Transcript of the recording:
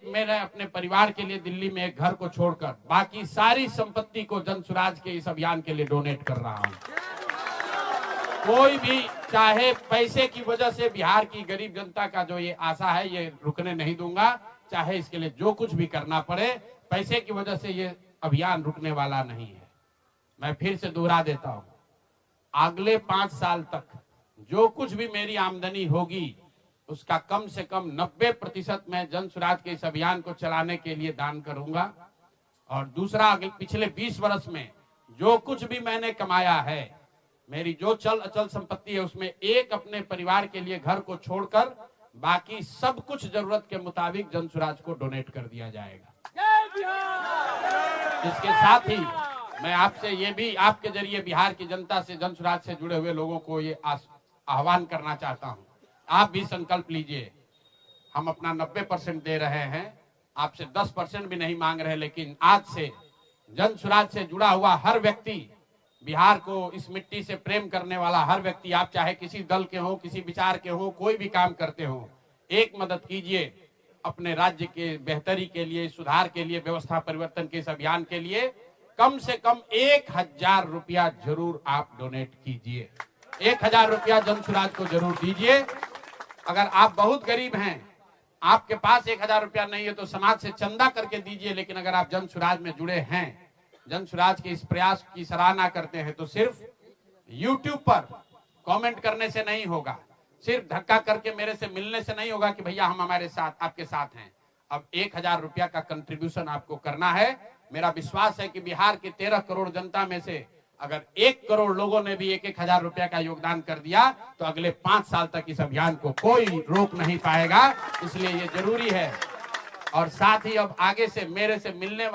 मेरे अपने परिवार के लिए दिल्ली में एक घर को छोड़कर बाकी सारी संपत्ति को जन सुराज के इस अभियान के लिए डोनेट कर रहा हूं। कोई भी चाहे पैसे की वजह से बिहार की गरीब जनता का जो ये आशा है ये रुकने नहीं दूंगा, चाहे इसके लिए जो कुछ भी करना पड़े, पैसे की वजह से ये अभियान रुकने वाला नहीं है। मैं फिर से दोहरा देता हूं, अगले 5 साल तक जो कुछ भी मेरी आमदनी होगी उसका कम से कम 90% मैं जन सुराज के इस अभियान को चलाने के लिए दान करूंगा। और दूसरा, अगले पिछले 20 वर्ष में जो कुछ भी मैंने कमाया है, मेरी जो चल अचल संपत्ति है, उसमें एक अपने परिवार के लिए घर को छोड़कर बाकी सब कुछ जरूरत के मुताबिक जन सुराज को डोनेट कर दिया जाएगा। इसके साथ ही मैं आपसे ये भी आपके जरिए बिहार की जनता से, जन सुराज से जुड़े हुए लोगों को ये आह्वान करना चाहता हूं, आप भी संकल्प लीजिए। हम अपना 90% दे रहे हैं, आपसे 10% भी नहीं मांग रहे, लेकिन आज से जन सुराज से जुड़ा हुआ हर व्यक्ति, बिहार को इस मिट्टी से प्रेम करने वाला हर व्यक्ति, आप चाहे किसी दल के हो, किसी विचार के हो, कोई भी काम करते हो, एक मदद कीजिए अपने राज्य के बेहतरी के लिए, सुधार के लिए, व्यवस्था परिवर्तन के इस अभियान के लिए कम से कम 1000 रुपया जरूर आप डोनेट कीजिए। 1000 रुपया जन सुराज को जरूर दीजिए। अगर आप बहुत गरीब हैं, आपके पास 1000 रुपया नहीं है तो समाज से चंदा करके दीजिए, लेकिन अगर आप जन सुराज में जुड़े हैं, जन सुराज के इस प्रयास की सराहना करते हैं, तो सिर्फ YouTube पर कमेंट करने से नहीं होगा, सिर्फ धक्का करके मेरे से मिलने से नहीं होगा कि भैया हम हमारे साथ, आपके साथ हैं। अब 1000 रुपया का कंट्रीब्यूशन आपको करना है। मेरा विश्वास है कि बिहार की 13 करोड़ जनता में से अगर 1 करोड़ लोगों ने भी 1-1000 रुपया का योगदान कर दिया तो अगले 5 साल तक इस अभियान को कोई रोक नहीं पाएगा। इसलिए ये जरूरी है। और साथ ही अब आगे से मेरे से मिलने